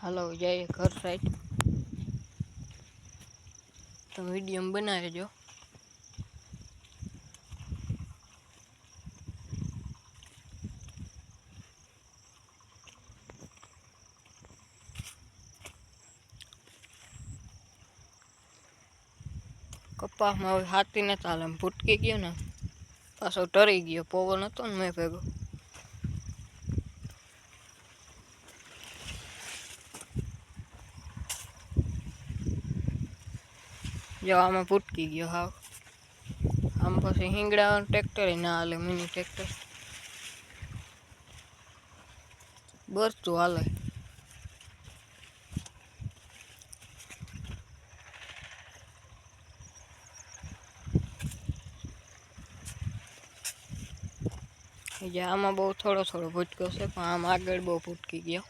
હાલો જઈએ ઘર સાઈડ તો વિડીયો બનાવજો. કપાસમાં હવે હાથી ને ચાલે ભૂટકી ગયો ને પાછો ટરી ગયો પવન હતો ને મેં ભેગો. જો આમાં ભૂટકી ગયો હાવ. આમ પછી હિંગડા ટ્રેક્ટર ના હાલે મિની ટ્રેક્ટર બરતું હાલે. આમાં બહુ થોડો ભૂટકો છે પણ આમ આગળ બહુ ભૂટકી ગયો.